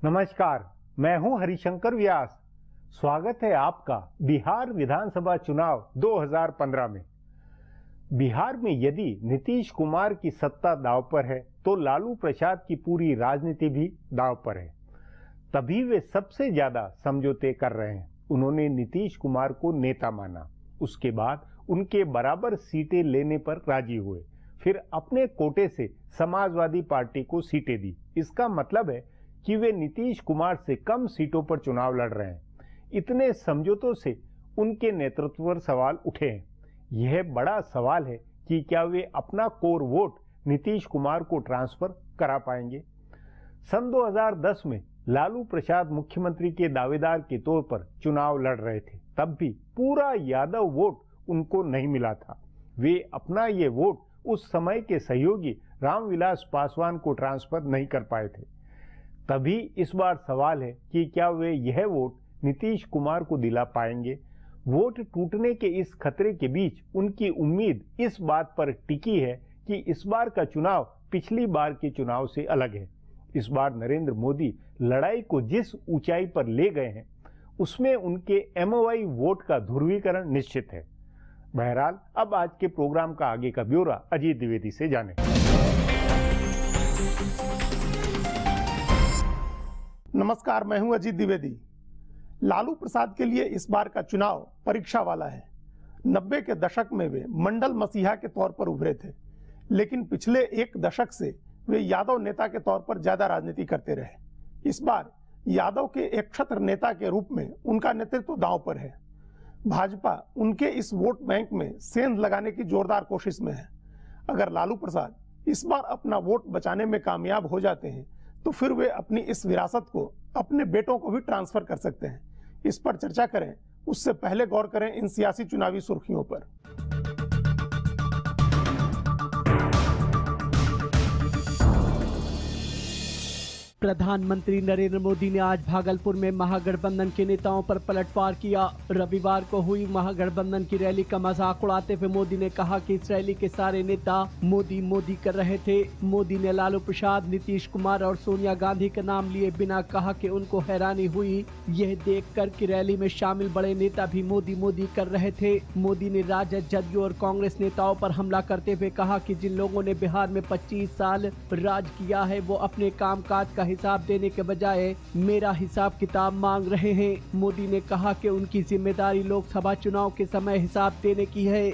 नमस्कार, मैं हूं हरिशंकर व्यास। स्वागत है आपका बिहार विधानसभा चुनाव 2015 में। बिहार में यदि नीतीश कुमार की सत्ता दांव पर है तो लालू प्रसाद की पूरी राजनीति भी दांव पर है। तभी वे सबसे ज्यादा समझौते कर रहे हैं। उन्होंने नीतीश कुमार को नेता माना, उसके बाद उनके बराबर सीटें लेने पर राजी हुए, फिर अपने कोटे से समाजवादी पार्टी को सीटें दी। इसका मतलब है कि वे नीतीश कुमार से कम सीटों पर चुनाव लड़ रहे हैं। इतने समझौतों से उनके नेतृत्व पर सवाल उठे हैं। यह बड़ा सवाल है कि क्या वे अपना कोर वोट नीतीश कुमार को ट्रांसफर करा पाएंगे। सन 2010 में लालू प्रसाद मुख्यमंत्री के दावेदार के तौर पर चुनाव लड़ रहे थे। तब भी पूरा यादव वोट उनको नहीं मिला था। वे अपना ये वोट उस समय के सहयोगी रामविलास पासवान को ट्रांसफर नहीं कर पाए थे। तभी इस बार सवाल है कि क्या वे यह वोट नीतीश कुमार को दिला पाएंगे। वोट टूटने के इस खतरे के बीच उनकी उम्मीद इस बात पर टिकी है कि इस बार का चुनाव पिछली बार के चुनाव से अलग है। इस बार नरेंद्र मोदी लड़ाई को जिस ऊंचाई पर ले गए हैं उसमें उनके एमओआई वोट का ध्रुवीकरण निश्चित है। बहरहाल अब आज के प्रोग्राम का आगे का ब्यौरा अजीत द्विवेदी से जाने। नमस्कार, मैं हूं अजीत द्विवेदी। लालू प्रसाद के लिए इस बार का चुनाव परीक्षा वाला है। 90 के दशक में वे मंडल मसीहा के तौर पर उभरे थे, लेकिन पिछले एक दशक से वे यादव नेता के तौर पर ज्यादा राजनीति करते रहे। इस बार यादव के एक क्षत्र नेता के रूप में उनका नेतृत्व दांव पर है। भाजपा उनके इस वोट बैंक में सेंध लगाने की जोरदार कोशिश में है। अगर लालू प्रसाद इस बार अपना वोट बचाने में कामयाब हो जाते हैं तो फिर वे अपनी इस विरासत को अपने बेटों को भी ट्रांसफर कर सकते हैं। इस पर चर्चा करें उससे पहले गौर करें इन सियासी चुनावी सुर्खियों पर। प्रधानमंत्री नरेंद्र मोदी ने आज भागलपुर में महागठबंधन के नेताओं पर पलटवार किया। रविवार को हुई महागठबंधन की रैली का मजाक उड़ाते हुए मोदी ने कहा कि इस रैली के सारे नेता मोदी मोदी कर रहे थे। मोदी ने लालू प्रसाद, नीतीश कुमार और सोनिया गांधी का नाम लिए बिना कहा कि उनको हैरानी हुई यह देखकर कि रैली में शामिल बड़े नेता भी मोदी मोदी कर रहे थे। मोदी ने राजद, जदयू और कांग्रेस नेताओं पर हमला करते हुए कहा कि जिन लोगों ने बिहार में 25 साल राज किया है वो अपने कामकाज का हिसाब देने के बजाय मेरा हिसाब किताब मांग रहे हैं। मोदी ने कहा कि उनकी जिम्मेदारी लोकसभा चुनाव के समय हिसाब देने की है।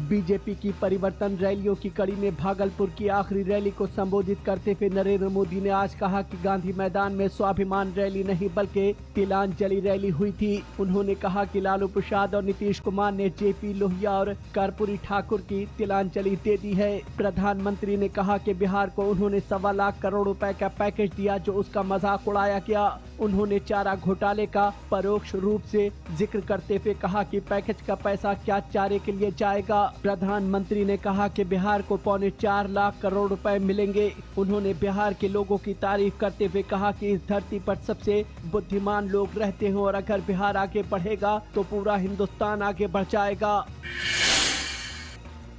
बीजेपी की परिवर्तन रैलियों की कड़ी में भागलपुर की आखिरी रैली को संबोधित करते हुए नरेंद्र मोदी ने आज कहा कि गांधी मैदान में स्वाभिमान रैली नहीं बल्कि तिलांजलि रैली हुई थी। उन्होंने कहा कि लालू प्रसाद और नीतीश कुमार ने जेपी लोहिया और कर्पूरी ठाकुर की तिलांजलि दे दी है। प्रधानमंत्री ने कहा कि बिहार को उन्होंने 1.25 लाख करोड़ रुपए का पैकेज दिया जो उसका मजाक उड़ाया गया। उन्होंने चारा घोटाले का परोक्ष रूप से जिक्र करते हुए कहा कि पैकेज का पैसा क्या चारे के लिए जाएगा। प्रधानमंत्री ने कहा कि बिहार को 4.25 लाख करोड़ रुपए मिलेंगे। उन्होंने बिहार के लोगों की तारीफ करते हुए कहा कि इस धरती पर सबसे बुद्धिमान लोग रहते हैं और अगर बिहार आगे बढ़ेगा तो पूरा हिंदुस्तान आगे बढ़ जाएगा।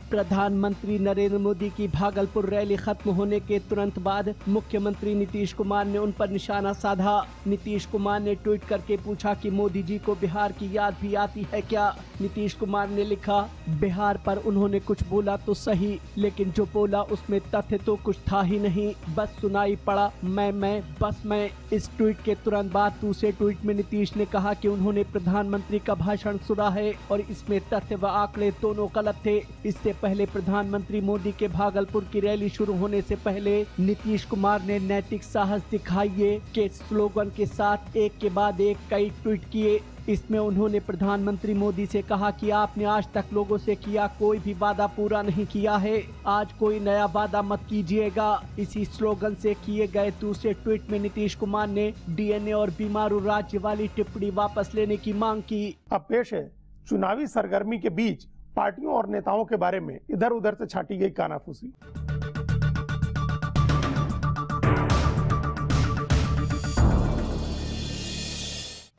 प्रधानमंत्री नरेंद्र मोदी की भागलपुर रैली खत्म होने के तुरंत बाद मुख्यमंत्री नीतीश कुमार ने उन पर निशाना साधा। नीतीश कुमार ने ट्वीट करके पूछा कि मोदी जी को बिहार की याद भी आती है क्या। नीतीश कुमार ने लिखा, बिहार पर उन्होंने कुछ बोला तो सही, लेकिन जो बोला उसमें तथ्य तो कुछ था ही नहीं, बस सुनाई पड़ा मैं बस मैं। इस ट्वीट के तुरंत बाद दूसरे ट्वीट में नीतीश ने कहा कि उन्होंने प्रधानमंत्री का भाषण सुना है और इसमें तथ्य व आंकड़े दोनों गलत थे। इससे पहले प्रधानमंत्री मोदी के भागलपुर की रैली शुरू होने से पहले नीतीश कुमार ने नैतिक साहस दिखाइए के स्लोगन के साथ एक के बाद एक कई ट्वीट किए। इसमें उन्होंने प्रधानमंत्री मोदी से कहा कि आपने आज तक लोगों से किया कोई भी वादा पूरा नहीं किया है, आज कोई नया वादा मत कीजिएगा। इसी स्लोगन से किए गए दूसरे ट्वीट में नीतीश कुमार ने डीएनए और बीमारू राज्य वाली टिप्पणी वापस लेने की मांग की। अब पेश है चुनावी सरगर्मी के बीच पार्टियों और नेताओं के बारे में इधर उधर से छाटी गई कानाफूसी।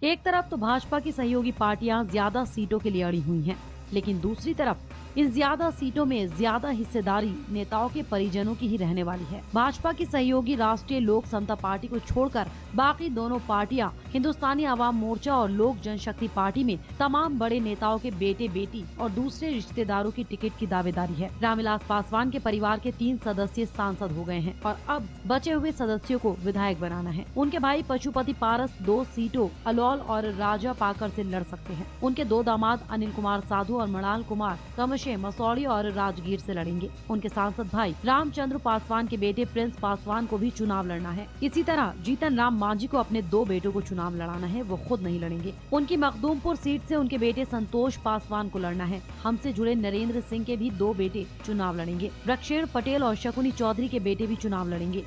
एक तरफ तो भाजपा की सहयोगी पार्टियां ज्यादा सीटों के लिए अड़ी हुई हैं, लेकिन दूसरी तरफ इन ज्यादा सीटों में ज्यादा हिस्सेदारी नेताओं के परिजनों की ही रहने वाली है। भाजपा की सहयोगी राष्ट्रीय लोक समता पार्टी को छोड़कर बाकी दोनों पार्टियां हिंदुस्तानी आवाम मोर्चा और लोक जनशक्ति पार्टी में तमाम बड़े नेताओं के बेटे बेटी और दूसरे रिश्तेदारों की टिकट की दावेदारी है। रामविलास पासवान के परिवार के 3 सदस्य सांसद हो गए हैं और अब बचे हुए सदस्यों को विधायक बनाना है। उनके भाई पशुपति पारस 2 सीटों अलौल और राजा पाकर से लड़ सकते हैं। उनके 2 दामाद अनिल कुमार साधु और मृणाल कुमार क्रमशः मसौड़ी और राजगीर से लड़ेंगे। उनके सांसद भाई रामचंद्र पासवान के बेटे प्रिंस पासवान को भी चुनाव लड़ना है। इसी तरह जीतन राम मांझी को अपने 2 बेटों को चुनाव लड़ाना है, वो खुद नहीं लड़ेंगे। उनकी मखदूमपुर सीट से उनके बेटे संतोष पासवान को लड़ना है। हमसे जुड़े नरेंद्र सिंह के भी 2 बेटे चुनाव लड़ेंगे। रक्षेण पटेल और शकुनी चौधरी के बेटे भी चुनाव लड़ेंगे।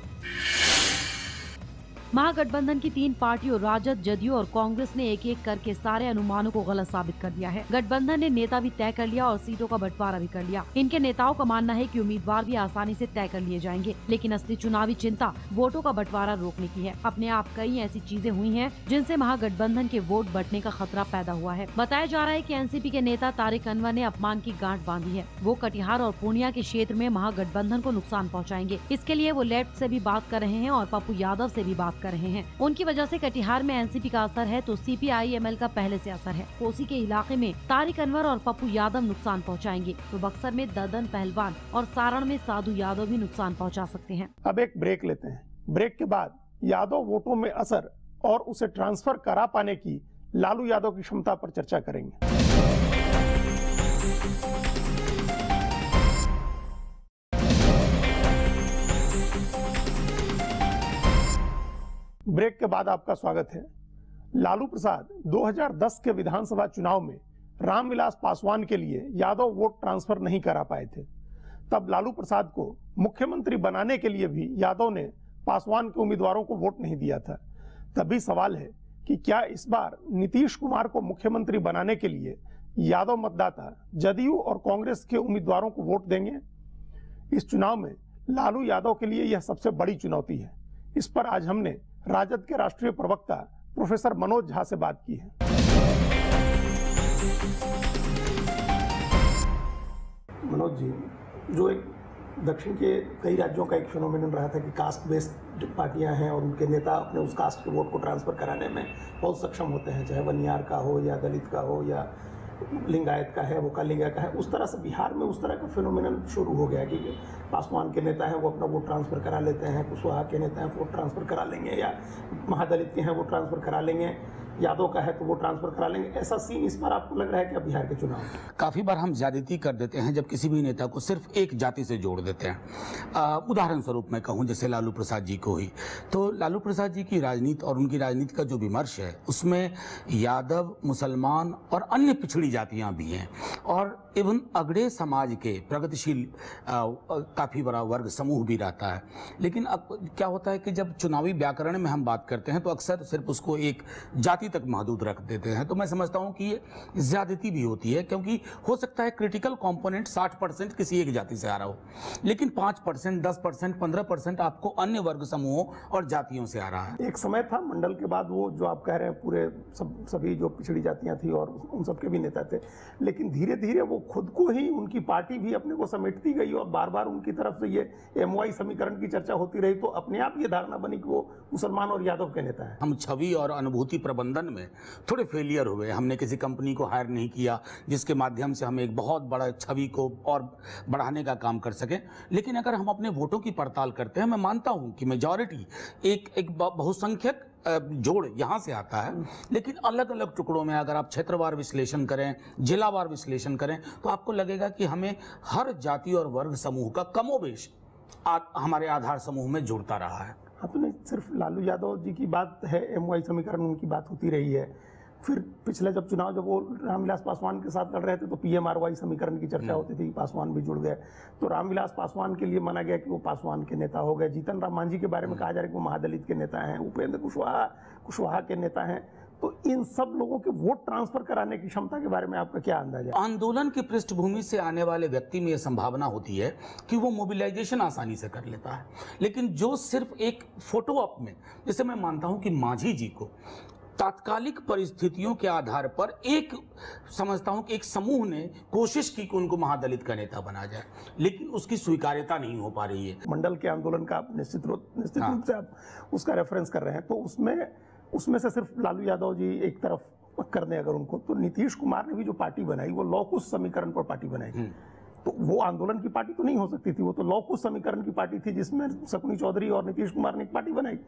महागठबंधन की 3 पार्टियों राजद, जदयू और कांग्रेस ने एक एक करके सारे अनुमानों को गलत साबित कर दिया है। गठबंधन ने नेता भी तय कर लिया और सीटों का बंटवारा भी कर लिया। इनके नेताओं का मानना है कि उम्मीदवार भी आसानी से तय कर लिए जाएंगे, लेकिन असली चुनावी चिंता वोटों का बंटवारा रोकने की है। अपने आप कई ऐसी चीजें हुई हैं जिनसे महागठबंधन के वोट बंटने का खतरा पैदा हुआ है। बताया जा रहा है कि एनसीपी के नेता तारिक अनवर ने अपमान की गांठ बांधी है। वो कटिहार और पूर्णिया के क्षेत्र में महागठबंधन को नुकसान पहुँचाएंगे। इसके लिए वो लेफ्ट से भी बात कर रहे हैं और पप्पू यादव से भी बात कर रहे हैं। उनकी वजह से कटिहार में एनसीपी का असर है तो सीपीआई-एमएल का पहले से असर है। कोसी के इलाके में तारिक अनवर और पप्पू यादव नुकसान पहुंचाएंगे तो बक्सर में ददन पहलवान और सारण में साधु यादव भी नुकसान पहुंचा सकते हैं। अब एक ब्रेक लेते हैं। ब्रेक के बाद यादव वोटों में असर और उसे ट्रांसफर करा पाने की लालू यादव की क्षमता पर चर्चा करेंगे। ब्रेक के बाद आपका स्वागत है। लालू प्रसाद 2010 के विधानसभा चुनाव में रामविलास पासवान के लिए यादव वोट ट्रांसफर नहीं करा पाए थे। तब लालू प्रसाद को मुख्यमंत्री बनाने के लिए भी यादव ने पासवान के उम्मीदवारों को वोट नहीं दिया था। तभी सवाल है कि क्या इस बार नीतीश कुमार को मुख्यमंत्री बनाने के लिए यादव मतदाता जदयू और कांग्रेस के उम्मीदवारों को वोट देंगे? इस चुनाव में लालू यादव के लिए यह सबसे बड़ी चुनौती है। इस पर आज हमने राजद के राष्ट्रीय प्रवक्ता प्रोफेसर मनोज झा से बात की है। मनोज जी, जो एक दक्षिण के कई राज्यों का एक फिनोमिनन रहा था कि कास्ट बेस्ड पार्टियां हैं और उनके नेता अपने उस कास्ट के वोट को ट्रांसफर कराने में बहुत सक्षम होते हैं, चाहे वनियार का हो या दलित का हो या लिंगायत का है, वो कालिंगा का है। उस तरह से बिहार में उस तरह का फिनोमिनन शुरू हो गया कि पासवान के नेता हैं वो अपना वोट ट्रांसफर करा लेते हैं, कुशवाहा के नेता हैं वोट ट्रांसफर करा लेंगे, या महादलित के हैं वो ट्रांसफर करा लेंगे, यादव का है तो वो ट्रांसफर करा लेंगे। ऐसा सीन इस बार आपको लग रहा है कि अब बिहार के चुनाव काफ़ी बार हम ज्यादती कर देते हैं जब किसी भी नेता को सिर्फ एक जाति से जोड़ देते हैं। उदाहरण स्वरूप मैं कहूं जैसे लालू प्रसाद जी को ही, तो लालू प्रसाद जी की राजनीति और उनकी राजनीति का जो विमर्श है उसमें यादव, मुसलमान और अन्य पिछड़ी जातियां भी हैं और इवन अगड़े समाज के प्रगतिशील काफ़ी बड़ा वर्ग समूह भी रहता है। लेकिन अब क्या होता है कि जब चुनावी व्याकरण में हम बात करते हैं तो अक्सर सिर्फ उसको एक जाति तक महदूद रख देते हैं। तो मैं समझता हूं कि ये ज्यादती भी होती है, क्योंकि हो सकता है क्रिटिकल कंपोनेंट 60% किसी एक जाति से आ रहा हो, लेकिन 5%, 10%, 15% आपको अन्य वर्ग समूहों और जातियों से आ रहा है। एक समय था मंडल के बाद वो जो आप कह रहे हैं पूरे सभी जो पिछड़ी जातियां थी और उन सबके भी नेता थे, लेकिन धीरे धीरे वो खुद को ही उनकी पार्टी भी अपने को समेटती गई और बार बार उनकी तरफ से ये MY समीकरण की चर्चा होती रही, तो अपने आप ये धारणा बनी कि वो मुसलमान और यादव के नेता है। हम छवि और अनुभूति प्रबंधन में थोड़े फेलियर हुए। हमने किसी कंपनी को हायर नहीं किया जिसके माध्यम से हम एक बहुत बड़ा छवि को और बढ़ाने का काम कर सकें। लेकिन अगर हम अपने वोटों की पड़ताल करते हैं, मैं मानता हूं कि मेजॉरिटी एक बहुसंख्यक जोड़ यहाँ से आता है, लेकिन अलग अलग टुकड़ों में अगर आप क्षेत्रवार विश्लेषण करें, जिलावार विश्लेषण करें, तो आपको लगेगा कि हमें हर जाति और वर्ग समूह का कमोबेश हमारे आधार समूह में जुड़ता रहा है। हाँ, तो नहीं सिर्फ लालू यादव जी की बात है, MY समीकरण उनकी बात होती रही है। फिर पिछले जब वो रामविलास पासवान के साथ लड़ रहे थे तो PMRY समीकरण की चर्चा होती थी, पासवान भी जुड़ गए, तो रामविलास पासवान के लिए माना गया कि वो पासवान के नेता हो गए। जीतन राम मांझी के बारे में कहा जा रहा है कि वो महादलित के नेता हैं, उपेंद्र कुशवाहा के नेता हैं। तो इन सब लोगों के वोट ट्रांसफर कराने की क्षमता के बारे में आपका क्या अंदाजा है? आंदोलन की पृष्ठभूमि से आने वाले व्यक्ति में यह संभावना होती है कि वो मोबिलाइजेशन आसानी से कर लेता है, लेकिन जो सिर्फ एक फोटो ऑप में, जैसे मैं मानता हूं कि मांझी जी को तात्कालिक परिस्थितियों के आधार पर एक समझता हूं कि एक समूह ने कोशिश की कि उनको महादलित का नेता बना जाए, लेकिन उसकी स्वीकार्यता नहीं हो पा रही है। मंडल के आंदोलन का आप निश्चित रूप से आप उसका रेफरेंस कर रहे हैं, तो उसमें से सिर्फ लालू यादव जी एक तरफ कर दें अगर उनको, तो नीतीश कुमार ने भी जो पार्टी बनाई वो लॉकुश समीकरण पर पार्टी बनाई। तो वो आंदोलन की पार्टी तो नहीं हो सकती थी, वो तो लॉकुश समीकरण की पार्टी थी जिसमें शकुनी चौधरी और नीतीश कुमार ने एक पार्टी बनाई।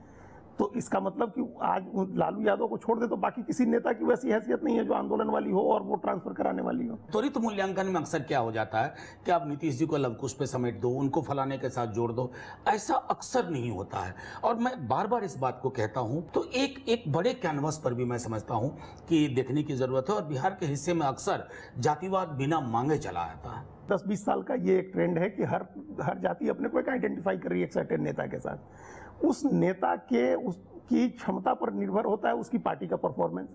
तो इसका मतलब कि आज लालू यादव को छोड़ दे तो बाकी किसी नेता की वैसी हैसियत नहीं है जो आंदोलन वाली हो और वो ट्रांसफर कराने वाली हो। त्वरित मूल्यांकन में अक्सर क्या हो जाता है कि आप नीतीश जी को लवकुश पे समेट दो, उनको फलाने के साथ जोड़ दो, ऐसा अक्सर नहीं होता है। और मैं बार बार इस बात को कहता हूं, तो एक बड़े कैनवस पर भी मैं समझता हूं कि देखने की जरूरत है। और बिहार के हिस्से में अक्सर जातिवाद बिना मांगे चला आता है। 10-20 साल का ये एक ट्रेंड है कि हर जाति अपने को एक आइडेंटिफाई कर रही है एक सर्टेन नेता के साथ। उस नेता के उसकी क्षमता पर निर्भर होता है उसकी पार्टी का परफॉर्मेंस।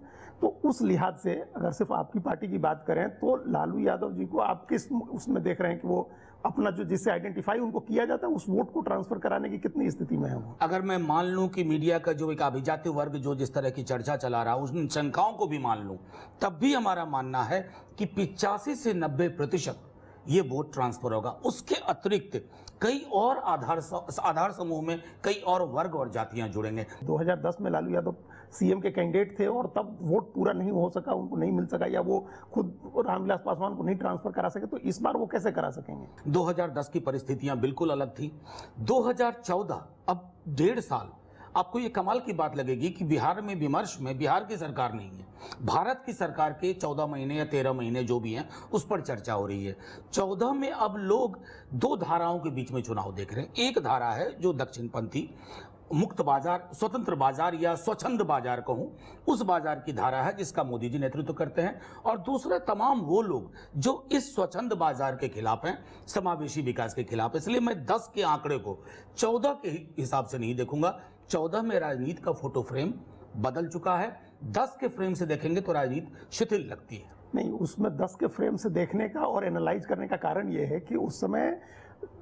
तो उस लिहाज से अगर सिर्फ आपकी पार्टी की बात करें तो लालू यादव जी को आप किस उसमें देख रहे हैं कि वो अपना जो जिससे आइडेंटिफाई उनको किया जाता है उस वोट को ट्रांसफर कराने की कितनी स्थिति में है वो? अगर मैं मान लूं कि मीडिया का जो एक अभिजात वर्ग जो जिस तरह की चर्चा चला रहा है उन शंकाओं को भी मान लूं, तब भी हमारा मानना है कि 85 से 90% ये वोट ट्रांसफर होगा। उसके अतिरिक्त कई और आधार समूह में कई और वर्ग और जातियां जुड़ेंगे। 2010 में लालू यादव सीएम के कैंडिडेट थे और तब वोट पूरा नहीं हो सका, उनको नहीं मिल सका, या वो खुद रामविलास पासवान को नहीं ट्रांसफर करा सके, तो इस बार वो कैसे करा सकेंगे? 2010 की परिस्थितियां बिल्कुल अलग थी। 2014 अब 1.5 साल, आपको ये कमाल की बात लगेगी कि बिहार में विमर्श में बिहार की सरकार नहीं है, भारत की सरकार के 14 महीने या 13 महीने जो भी हैं उस पर चर्चा हो रही है। 14 में अब लोग 2 धाराओं के बीच में चुनाव देख रहे हैं। एक धारा है जो दक्षिणपंथी मुक्त बाजार, स्वतंत्र बाजार या स्वच्छंद बाजार कहूं, उस बाजार की धारा है जिसका मोदी जी नेतृत्व करते हैं। और दूसरे तमाम वो लोग जो इस स्वच्छंद बाजार के खिलाफ हैं, समावेशी विकास के खिलाफ। इसलिए मैं 10 के आंकड़े को 14 के हिसाब से नहीं देखूंगा। 14 में राजनीति का फोटो फ्रेम बदल चुका है, 10 के फ्रेम से देखेंगे तो राजनीति शिथिल लगती है। नहीं, उसमें 10 के फ्रेम से देखने का और एनालाइज करने का कारण ये है कि उस समय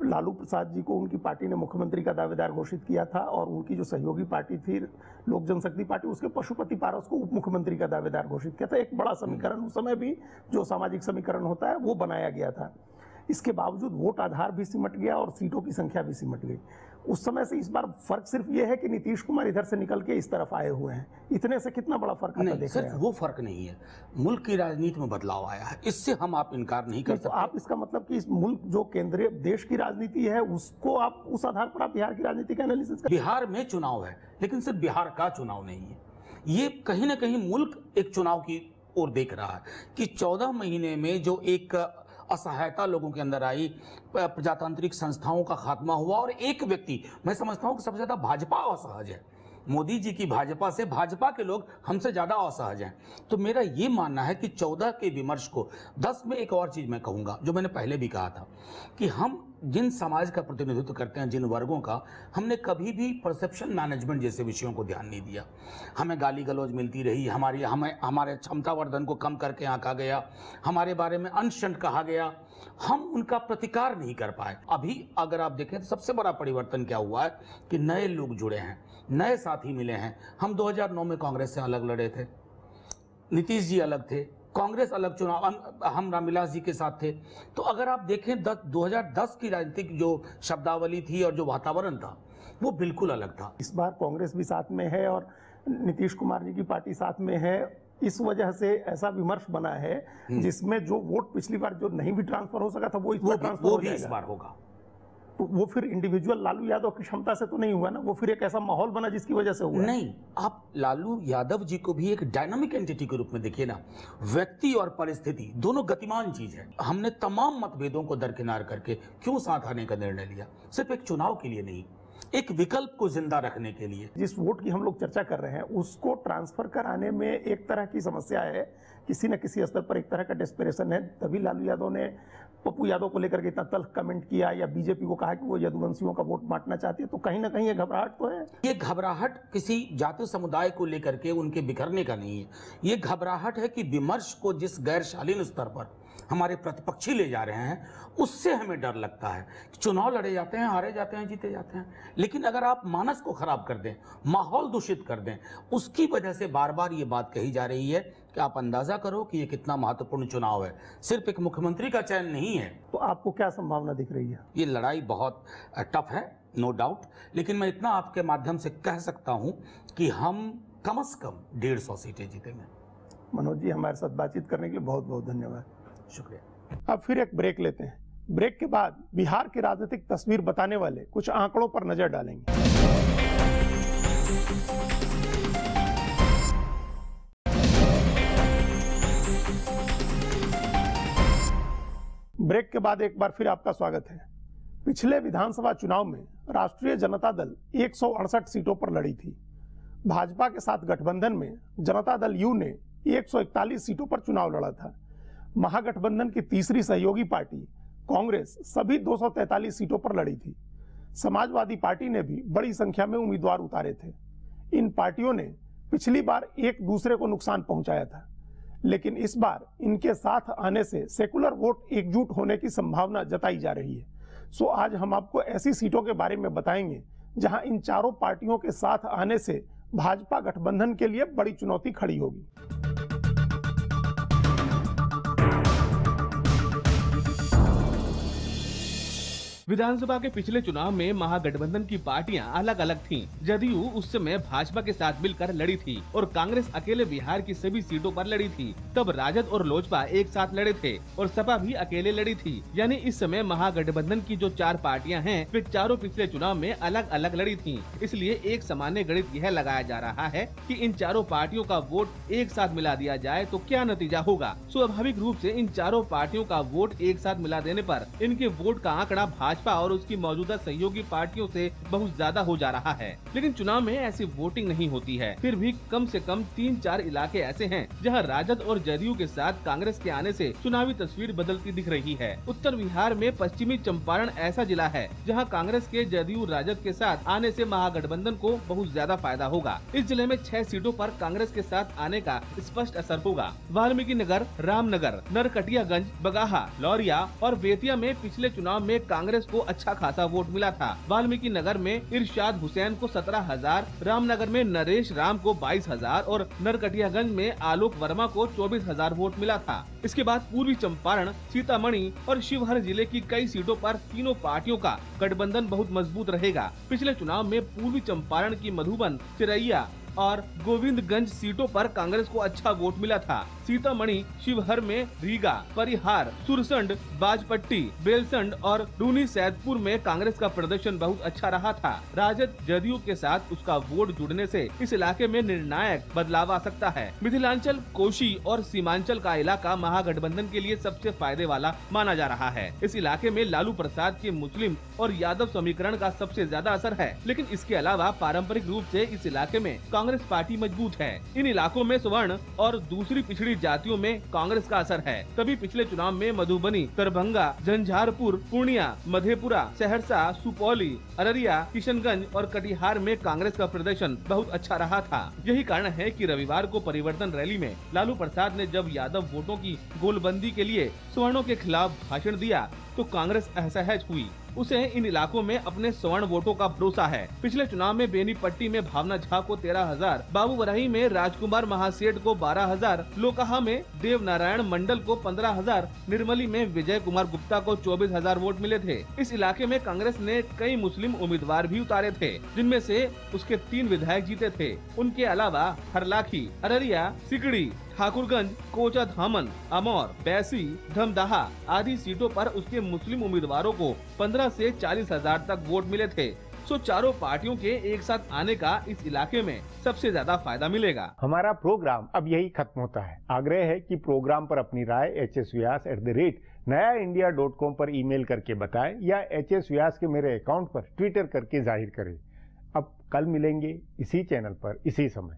लालू प्रसाद जी को उनकी पार्टी ने मुख्यमंत्री का दावेदार घोषित किया था और उनकी जो सहयोगी पार्टी थी लोक जनशक्ति पार्टी, उसके पशुपति पारस को उप मुख्यमंत्री का दावेदार घोषित किया था। एक बड़ा समीकरण उस समय भी जो सामाजिक समीकरण होता है वो बनाया गया था। इसके बावजूद वोट आधार भी सिमट गया और सीटों की संख्या भी सिमट गई। उस समय से इस बार फर्क सिर्फ ये है कि नीतीश कुमार इधर से निकल के इस तरफ आए हुए हैं। इतने से कितना बड़ा फर्क आता देख रहे हैं? सिर्फ वो फर्क नहीं है, मुल्क की राजनीति में बदलाव आया है, इससे हम आप इनकार नहीं कर सकते। तो आप इसका मतलब कि इस मुल्क जो केंद्रीय देश की राजनीति है उसको आप उस आधार पर आप बिहार की राजनीति का एनालिसिस कर। बिहार में चुनाव है, लेकिन सिर्फ बिहार का चुनाव नहीं है। ये कहीं ना कहीं मुल्क एक चुनाव की ओर देख रहा है कि 14 महीने में जो एक असहायता लोगों के अंदर आई, प्रजातांत्रिक संस्थाओं का खात्मा हुआ और एक व्यक्ति, मैं समझता हूं कि सबसे ज्यादा भाजपा असहज है। मोदी जी की भाजपा से भाजपा के लोग हमसे ज्यादा असहज हैं। तो मेरा ये मानना है कि 14 के विमर्श को 10 में एक और चीज मैं कहूंगा जो मैंने पहले भी कहा था कि हम जिन समाज का प्रतिनिधित्व करते हैं, जिन वर्गों का, हमने कभी भी परसेप्शन मैनेजमेंट जैसे विषयों को ध्यान नहीं दिया। हमें गाली गलौज मिलती रही, हमारे क्षमतावर्धन को कम करके आंका गया, हमारे बारे में अनशंट कहा गया, हम उनका प्रतिकार नहीं कर पाए। अभी अगर आप देखें तो सबसे बड़ा परिवर्तन क्या हुआ है कि नए लोग जुड़े हैं, नए साथी मिले हैं। हम 2009 में कांग्रेस से अलग लड़े थे, नीतीश जी अलग थे, कांग्रेस अलग चुनाव, हम रामविलास जी के साथ थे। तो अगर आप देखें 2010 की राजनीतिक जो शब्दावली थी और जो वातावरण था वो बिल्कुल अलग था। इस बार कांग्रेस भी साथ में है और नीतीश कुमार जी की पार्टी साथ में है। इस वजह से ऐसा विमर्श बना है जिसमें जो वोट पिछली बार जो नहीं भी ट्रांसफर हो सका था वो इस बार ट्रांसफर हो जाएगा। इस बार होगा। तो वो फिर इंडिविजुअल लालू यादव की क्षमता से तो नहीं हुआ ना, वो फिर एक ऐसा माहौल बना जिसकी वजह से हुआ। नहीं, आप लालू यादव जी को भी एक डायनामिक एंटिटी के रूप में देखिए ना। व्यक्ति और परिस्थिति दोनों गतिमान चीज है। हमने तमाम मतभेदों को दरकिनार करके क्यों साथ आने का निर्णय लिया? सिर्फ एक चुनाव के लिए नहीं, एक विकल्प को जिंदा रखने के लिए। जिस वोट की हम लोग चर्चा कर रहे हैं उसको ट्रांसफर कराने में एक तरह की समस्या है, किसी न किसी स्तर पर एक तरह का डेस्परेशन है। तभी लालू यादव ने पप्पू यादव को लेकर के इतना तल्ख कमेंट किया या बीजेपी को कहा कि वो यदुवंशियों का वोट बांटना चाहती है। तो कहीं ना कहीं ये घबराहट तो है। ये घबराहट किसी जाति समुदाय को लेकर के उनके बिखरने का नहीं है, ये घबराहट है कि विमर्श को जिस गैर शालीन स्तर पर हमारे प्रतिपक्षी ले जा रहे हैं, उससे हमें डर लगता है। चुनाव लड़े जाते हैं, हारे जाते हैं, जीते जाते हैं, लेकिन अगर आप मानस को खराब कर दें, माहौल दूषित कर दें, उसकी वजह से बार बार ये बात कही जा रही है कि आप अंदाजा करो कि ये कितना महत्वपूर्ण चुनाव है, सिर्फ एक मुख्यमंत्री का चयन नहीं है। तो आपको क्या संभावना दिख रही है? ये लड़ाई बहुत टफ है, नो डाउट, लेकिन मैं इतना आपके माध्यम से कह सकता हूं कि हम कम से कम 150 सीटें जीतेंगे। मनोज जी, हमारे साथ बातचीत करने के लिए बहुत बहुत धन्यवाद। शुक्रिया। अब फिर एक ब्रेक लेते हैं। ब्रेक के बाद बिहार की राजनीतिक तस्वीर बताने वाले कुछ आंकड़ों पर नजर डालेंगे। ब्रेक के बाद एक बार फिर आपका स्वागत है। पिछले विधानसभा चुनाव में राष्ट्रीय जनता दल 168 सीटों पर लड़ी थी। भाजपा के साथ गठबंधन में जनता दल यू ने 141 सीटों पर चुनाव लड़ा था। महागठबंधन की तीसरी सहयोगी पार्टी कांग्रेस सभी 243 सीटों पर लड़ी थी। समाजवादी पार्टी ने भी बड़ी संख्या में उम्मीदवार उतारे थे। इन पार्टियों ने पिछली बार एक दूसरे को नुकसान पहुंचाया था, लेकिन इस बार इनके साथ आने से सेकुलर वोट एकजुट होने की संभावना जताई जा रही है। सो आज हम आपको ऐसी सीटों के बारे में बताएंगे जहां इन चारों पार्टियों के साथ आने से भाजपा गठबंधन के लिए बड़ी चुनौती खड़ी होगी। विधानसभा के पिछले चुनाव में महागठबंधन की पार्टियां अलग अलग थीं। जदयू उस समय भाजपा के साथ मिलकर लड़ी थी और कांग्रेस अकेले बिहार की सभी सीटों पर लड़ी थी। तब राजद और लोजपा एक साथ लड़े थे और सपा भी अकेले लड़ी थी। यानी इस समय महागठबंधन की जो 4 पार्टियां हैं, वे चारों पिछले चुनाव में अलग अलग लड़ी थीं। इसलिए एक सामान्य गणित यह लगाया जा रहा है कि इन चारों पार्टियों का वोट एक साथ मिला दिया जाए तो क्या नतीजा होगा। स्वाभाविक रूप से इन चारों पार्टियों का वोट एक साथ मिला देने पर इनके वोट का आंकड़ा भाजपा और उसकी मौजूदा सहयोगी पार्टियों से बहुत ज्यादा हो जा रहा है। लेकिन चुनाव में ऐसी वोटिंग नहीं होती है। फिर भी कम से कम 3-4 इलाके ऐसे हैं जहां राजद और जदयू के साथ कांग्रेस के आने से चुनावी तस्वीर बदलती दिख रही है। उत्तर बिहार में पश्चिमी चंपारण ऐसा जिला है जहां कांग्रेस के जदयू राजद के साथ आने से महागठबंधन को बहुत ज्यादा फायदा होगा। इस जिले में 6 सीटों पर कांग्रेस के साथ आने का स्पष्ट असर होगा। वाल्मीकि नगर, रामनगर, नरकटियागंज, बगाहा, लौरिया और बेतिया में पिछले चुनाव में कांग्रेस को अच्छा खासा वोट मिला था। वाल्मीकि नगर में इरशाद हुसैन को 17,000, रामनगर में नरेश राम को 22,000 और नरकटियागंज में आलोक वर्मा को 24,000 वोट मिला था। इसके बाद पूर्वी चंपारण, सीतामढ़ी और शिवहर जिले की कई सीटों पर तीनों पार्टियों का गठबंधन बहुत मजबूत रहेगा। पिछले चुनाव में पूर्वी चंपारण की मधुबन, चिरैया और गोविंदगंज सीटों पर कांग्रेस को अच्छा वोट मिला था। सीतामढ़ी, शिवहर में रीगा, परिहार, सुरसंड, बाजपट्टी, बेलसंड और रूनी सैदपुर में कांग्रेस का प्रदर्शन बहुत अच्छा रहा था। राजद जदयू के साथ उसका वोट जुड़ने से इस इलाके में निर्णायक बदलाव आ सकता है। मिथिलांचल, कोशी और सीमांचल का इलाका महागठबंधन के लिए सबसे फायदे वाला माना जा रहा है। इस इलाके में लालू प्रसाद के मुस्लिम और यादव समीकरण का सबसे ज्यादा असर है, लेकिन इसके अलावा पारंपरिक रूप से इस इलाके में कांग्रेस पार्टी मजबूत है। इन इलाकों में स्वर्ण और दूसरी पिछड़ी जातियों में कांग्रेस का असर है। तभी पिछले चुनाव में मधुबनी, दरभंगा, झंझारपुर, पूर्णिया, मधेपुरा, सहरसा, सुपौली, अररिया, किशनगंज और कटिहार में कांग्रेस का प्रदर्शन बहुत अच्छा रहा था। यही कारण है कि रविवार को परिवर्तन रैली में लालू प्रसाद ने जब यादव वोटों की गोलबंदी के लिए सवर्णों के खिलाफ भाषण दिया तो कांग्रेस असहज हुई। उसे इन इलाकों में अपने स्वर्ण वोटों का भरोसा है। पिछले चुनाव में बेनीपट्टी में भावना झा को 13,000, बाबूबराही में राजकुमार महासेठ को 12,000, लोकहा में देव नारायण मंडल को 15,000, निर्मली में विजय कुमार गुप्ता को 24,000 वोट मिले थे। इस इलाके में कांग्रेस ने कई मुस्लिम उम्मीदवार भी उतारे थे, जिनमें से उसके 3 विधायक जीते थे। उनके अलावा हरलाखी, अररिया, सिकड़ी, ठाकुरगंज, कोचा धामन, अमौर, बैसी, धमदाहा आदि सीटों पर उसके मुस्लिम उम्मीदवारों को 15 से 40,000 तक वोट मिले थे। सो चारों पार्टियों के एक साथ आने का इस इलाके में सबसे ज्यादा फायदा मिलेगा। हमारा प्रोग्राम अब यही खत्म होता है। आग्रह है कि प्रोग्राम पर अपनी राय hsvyas@nayaindia.com पर ईमेल करके बताएं या hsvyas के मेरे अकाउंट पर ट्विटर करके जाहिर करें। अब कल मिलेंगे इसी चैनल पर इसी समय।